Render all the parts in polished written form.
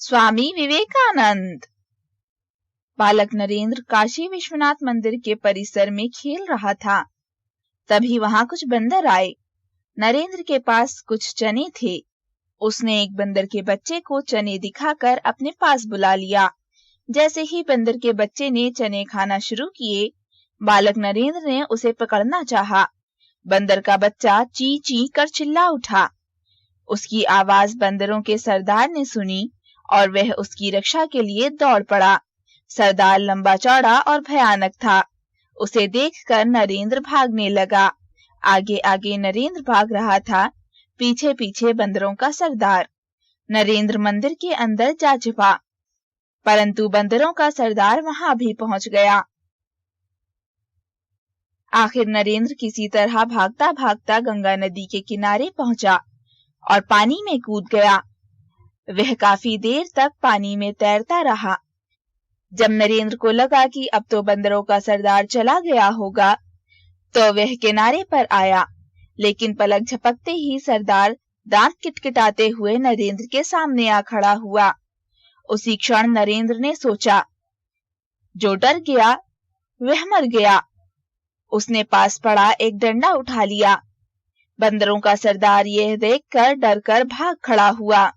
स्वामी विवेकानंद। बालक नरेंद्र काशी विश्वनाथ मंदिर के परिसर में खेल रहा था। तभी वहां कुछ बंदर आए। नरेंद्र के पास कुछ चने थे। उसने एक बंदर के बच्चे को चने दिखाकर अपने पास बुला लिया। जैसे ही बंदर के बच्चे ने चने खाना शुरू किए, बालक नरेंद्र ने उसे पकड़ना चाहा। बंदर का बच्चा ची ची कर चिल्ला उठा। उसकी आवाज बंदरों के सरदार ने सुनी और वह उसकी रक्षा के लिए दौड़ पड़ा। सरदार लंबा चौड़ा और भयानक था। उसे देखकर नरेंद्र भागने लगा। आगे आगे नरेंद्र भाग रहा था, पीछे पीछे बंदरों का सरदार। नरेंद्र मंदिर के अंदर जा छिपा, परंतु बंदरों का सरदार वहां भी पहुंच गया। आखिर नरेंद्र किसी तरह भागता भागता गंगा नदी के किनारे पहुंचा और पानी में कूद गया। वह काफी देर तक पानी में तैरता रहा। जब नरेंद्र को लगा कि अब तो बंदरों का सरदार चला गया होगा, तो वह किनारे पर आया, लेकिन पलक झपकते ही सरदार दांत किटकिटाते हुए नरेंद्र के सामने आ खड़ा हुआ। उसी क्षण नरेंद्र ने सोचा, जो डर गया वह मर गया। उसने पास पड़ा एक डंडा उठा लिया। बंदरों का सरदार यह देखकर डरकर भाग खड़ा हुआ।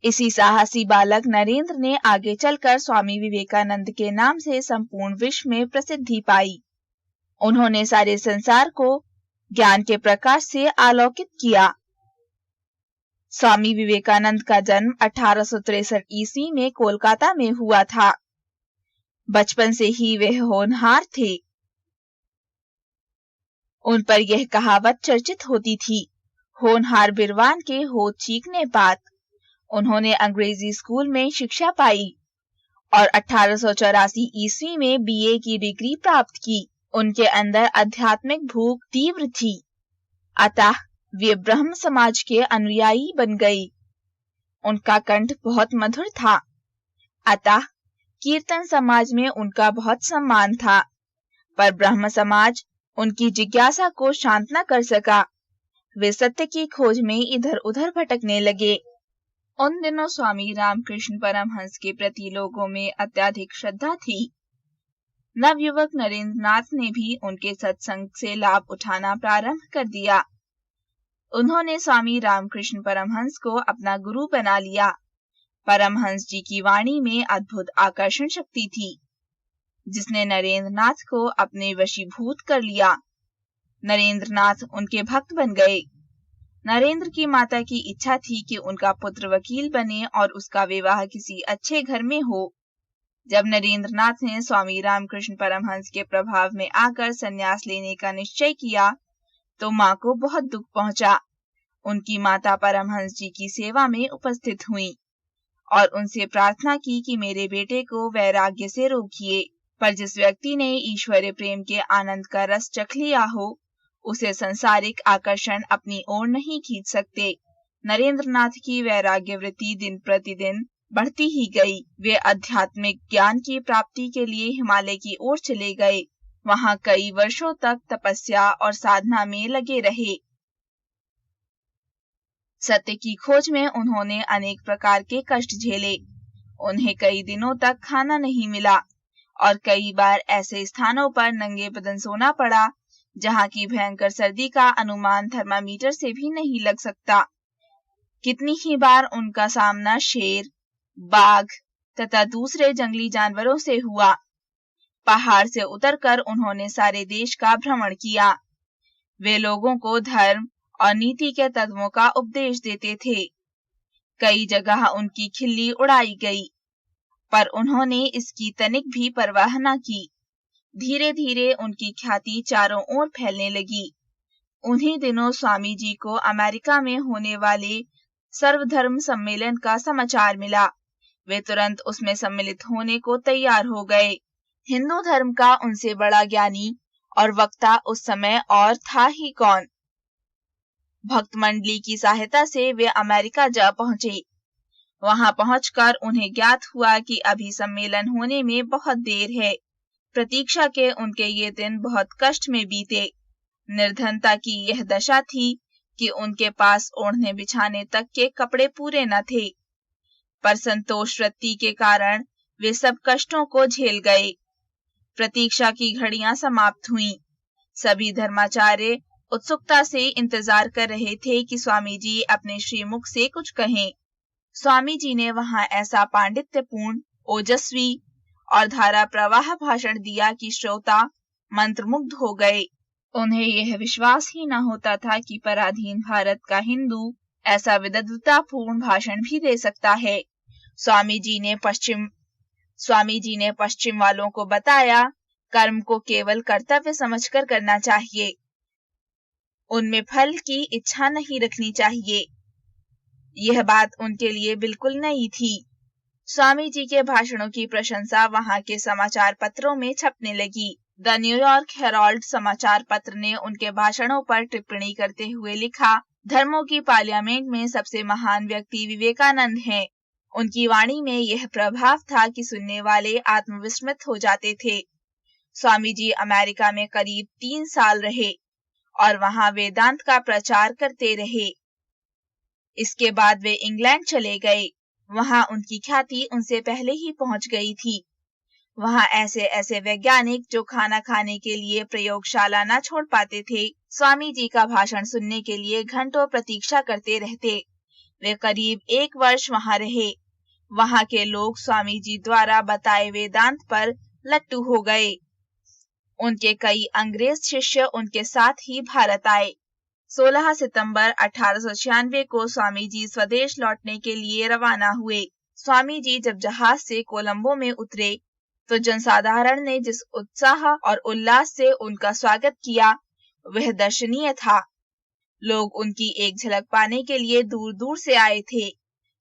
इसी साहसी बालक नरेंद्र ने आगे चलकर स्वामी विवेकानंद के नाम से संपूर्ण विश्व में प्रसिद्धि पाई। उन्होंने सारे संसार को ज्ञान के प्रकाश से आलोकित किया। स्वामी विवेकानंद का जन्म 1863 ईस्वी में कोलकाता में हुआ था। बचपन से ही वह होनहार थे। उन पर यह कहावत चर्चित होती थी, होनहार बिरवान के होठ चीखने पात। उन्होंने अंग्रेजी स्कूल में शिक्षा पाई और 1884 ईस्वी में बीए की डिग्री प्राप्त की। उनके अंदर आध्यात्मिक भूख तीव्र थी, अतः वे ब्रह्म समाज के अनुयायी बन गए। उनका कंठ बहुत मधुर था, अतः कीर्तन समाज में उनका बहुत सम्मान था। पर ब्रह्म समाज उनकी जिज्ञासा को शांत न कर सका। वे सत्य की खोज में इधर उधर भटकने लगे। उन दिनों स्वामी रामकृष्ण परमहंस के प्रति लोगों में अत्यधिक श्रद्धा थी। नवयुवक नरेंद्र नाथ ने भी उनके सत्संग से लाभ उठाना प्रारंभ कर दिया। उन्होंने स्वामी रामकृष्ण परमहंस को अपना गुरु बना लिया। परमहंस जी की वाणी में अद्भुत आकर्षण शक्ति थी, जिसने नरेंद्र नाथ को अपने वशीभूत कर लिया। नरेंद्र नाथ उनके भक्त बन गए। नरेंद्र की माता की इच्छा थी कि उनका पुत्र वकील बने और उसका विवाह किसी अच्छे घर में हो। जब नरेंद्र नाथ ने स्वामी रामकृष्ण परमहंस के प्रभाव में आकर संन्यास लेने का निश्चय किया, तो मां को बहुत दुख पहुंचा। उनकी माता परमहंस जी की सेवा में उपस्थित हुई और उनसे प्रार्थना की कि मेरे बेटे को वैराग्य से रोकिए। पर जिस व्यक्ति ने ईश्वरीय प्रेम के आनंद का रस चख लिया हो, उसे संसारिक आकर्षण अपनी ओर नहीं खींच सकते। नरेंद्र नाथ की वैराग्य वृत्ति दिन प्रतिदिन बढ़ती ही गई। वे आध्यात्मिक ज्ञान की प्राप्ति के लिए हिमालय की ओर चले गए। वहां कई वर्षों तक तपस्या और साधना में लगे रहे। सत्य की खोज में उन्होंने अनेक प्रकार के कष्ट झेले। उन्हें कई दिनों तक खाना नहीं मिला और कई बार ऐसे स्थानों पर नंगे बदन सोना पड़ा, जहां की भयंकर सर्दी का अनुमान थर्मामीटर से भी नहीं लग सकता। कितनी ही बार उनका सामना शेर, बाघ तथा दूसरे जंगली जानवरों से हुआ। पहाड़ से उतरकर उन्होंने सारे देश का भ्रमण किया। वे लोगों को धर्म और नीति के तत्वों का उपदेश देते थे। कई जगह उनकी खिल्ली उड़ाई गई, पर उन्होंने इसकी तनिक भी परवाह न की। धीरे धीरे उनकी ख्याति चारों ओर फैलने लगी। उन्हीं दिनों स्वामी जी को अमेरिका में होने वाले सर्वधर्म सम्मेलन का समाचार मिला। वे तुरंत उसमें सम्मिलित होने को तैयार हो गए। हिंदू धर्म का उनसे बड़ा ज्ञानी और वक्ता उस समय और था ही कौन। भक्त मंडली की सहायता से वे अमेरिका जा पहुंचे। वहां पहुंचकर उन्हें ज्ञात हुआ कि अभी सम्मेलन होने में बहुत देर है। प्रतीक्षा के उनके ये दिन बहुत कष्ट में बीते। निर्धनता की यह दशा थी कि उनके पास ओढ़ने बिछाने तक के कपड़े पूरे न थे। पर संतोष वृत्ति के कारण वे सब कष्टों को झेल गए। प्रतीक्षा की घड़ियां समाप्त हुईं। सभी धर्माचार्य उत्सुकता से इंतजार कर रहे थे कि स्वामी जी अपने श्रीमुख से कुछ कहें। स्वामी जी ने वहां ऐसा पांडित्यपूर्ण, ओजस्वी और धारा प्रवाह भाषण दिया कि श्रोता मंत्रमुग्ध हो गए। उन्हें यह विश्वास ही न होता था कि पराधीन भारत का हिंदू ऐसा विद्वतापूर्ण भाषण भी दे सकता है। स्वामी जी ने पश्चिम वालों को बताया, कर्म को केवल कर्तव्य समझकर करना चाहिए, उनमें फल की इच्छा नहीं रखनी चाहिए। यह बात उनके लिए बिल्कुल नई थी। स्वामी जी के भाषणों की प्रशंसा वहां के समाचार पत्रों में छपने लगी। द न्यूयॉर्क हेराल्ड समाचार पत्र ने उनके भाषणों पर टिप्पणी करते हुए लिखा, धर्मों की पार्लियामेंट में सबसे महान व्यक्ति विवेकानंद हैं। उनकी वाणी में यह प्रभाव था कि सुनने वाले आत्मविस्मृत हो जाते थे। स्वामी जी अमेरिका में करीब 3 साल रहे और वहां वेदांत का प्रचार करते रहे। इसके बाद वे इंग्लैंड चले गए। वहां उनकी ख्याति उनसे पहले ही पहुंच गई थी। वहां ऐसे ऐसे वैज्ञानिक जो खाना खाने के लिए प्रयोगशाला न छोड़ पाते थे, स्वामी जी का भाषण सुनने के लिए घंटों प्रतीक्षा करते रहते। वे करीब 1 वर्ष वहां रहे। वहां के लोग स्वामी जी द्वारा बताए वेदांत पर लट्टू हो गए। उनके कई अंग्रेज शिष्य उनके साथ ही भारत आए। 16 सितंबर 1896 को स्वामी जी स्वदेश लौटने के लिए रवाना हुए। स्वामी जी जब जहाज से कोलंबो में उतरे तो जनसाधारण ने जिस उत्साह और उल्लास से उनका स्वागत किया वह दर्शनीय था। लोग उनकी एक झलक पाने के लिए दूर दूर से आए थे।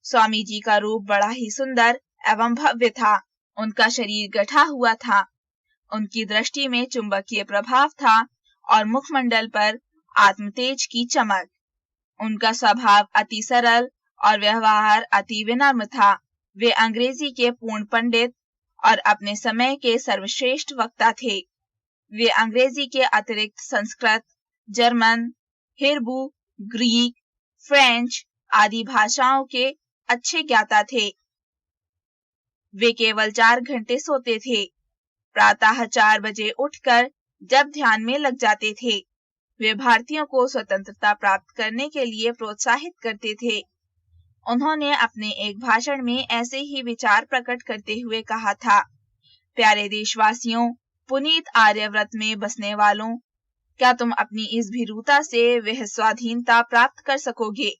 स्वामी जी का रूप बड़ा ही सुंदर एवं भव्य था। उनका शरीर गठा हुआ था। उनकी दृष्टि में चुंबकीय प्रभाव था और मुखमंडल पर आत्मतेज की चमक। उनका स्वभाव अति सरल और व्यवहार अति विनम्र था। वे अंग्रेजी के पूर्ण पंडित और अपने समय के सर्वश्रेष्ठ वक्ता थे। वे अंग्रेजी के अतिरिक्त Sanskrit, German, Hebrew, Greek, French आदि भाषाओं के अच्छे ज्ञाता थे। वे केवल 4 घंटे सोते थे। प्रातः 4 बजे उठकर जब ध्यान में लग जाते थे। वे भारतीयों को स्वतंत्रता प्राप्त करने के लिए प्रोत्साहित करते थे। उन्होंने अपने एक भाषण में ऐसे ही विचार प्रकट करते हुए कहा था, प्यारे देशवासियों, पुनीत आर्यव्रत में बसने वालों, क्या तुम अपनी इस भीरुता से वह स्वाधीनता प्राप्त कर सकोगे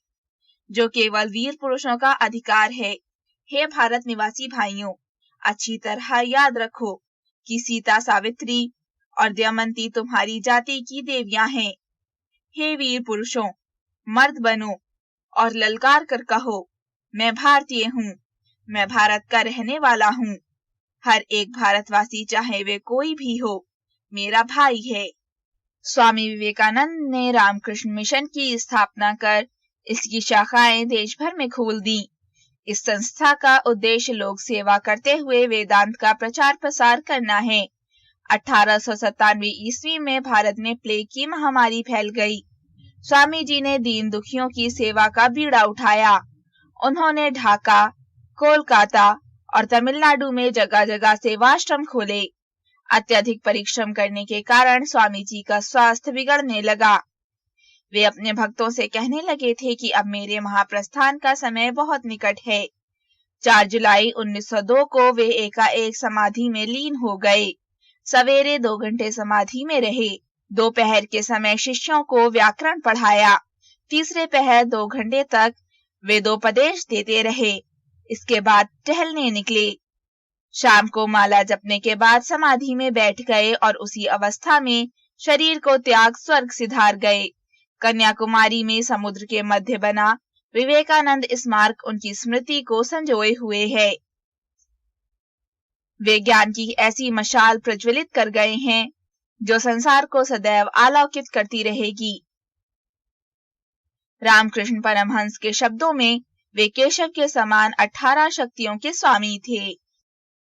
जो केवल वीर पुरुषों का अधिकार है? हे भारत निवासी भाइयों, अच्छी तरह याद रखो कि सीता, सावित्री और दमयंती तुम्हारी जाति की देवियां हैं। हे वीर पुरुषों, मर्द बनो और ललकार कर कहो, मैं भारतीय हूँ, मैं भारत का रहने वाला हूँ। हर एक भारतवासी, चाहे वे कोई भी हो, मेरा भाई है। स्वामी विवेकानंद ने रामकृष्ण मिशन की स्थापना कर इसकी शाखाएं देश भर में खोल दी। इस संस्था का उद्देश्य लोक सेवा करते हुए वेदांत का प्रचार प्रसार करना है। 1897 ईस्वी में भारत में प्लेग की महामारी फैल गई। स्वामी जी ने दीन दुखियों की सेवा का बीड़ा उठाया। उन्होंने ढाका, कोलकाता और तमिलनाडु में जगह जगह सेवाश्रम खोले। अत्यधिक परिश्रम करने के कारण स्वामी जी का स्वास्थ्य बिगड़ने लगा। वे अपने भक्तों से कहने लगे थे कि अब मेरे महाप्रस्थान का समय बहुत निकट है। 4 जुलाई 1902 को वे एकाएक समाधि में लीन हो गए। सवेरे 2 घंटे समाधि में रहे। दोपहर के समय शिष्यों को व्याकरण पढ़ाया। तीसरे पहर 2 घंटे तक वेदोपदेश देते रहे। इसके बाद टहलने निकले। शाम को माला जपने के बाद समाधि में बैठ गए और उसी अवस्था में शरीर को त्याग स्वर्ग सिधार गए। कन्याकुमारी में समुद्र के मध्य बना विवेकानंद स्मारक उनकी स्मृति को संजोए हुए है। वे ज्ञान की ऐसी मशाल प्रज्वलित कर गए हैं जो संसार को सदैव आलोकित करती रहेगी। रामकृष्ण परमहंस के शब्दों में वे केशव के समान 18 शक्तियों के स्वामी थे।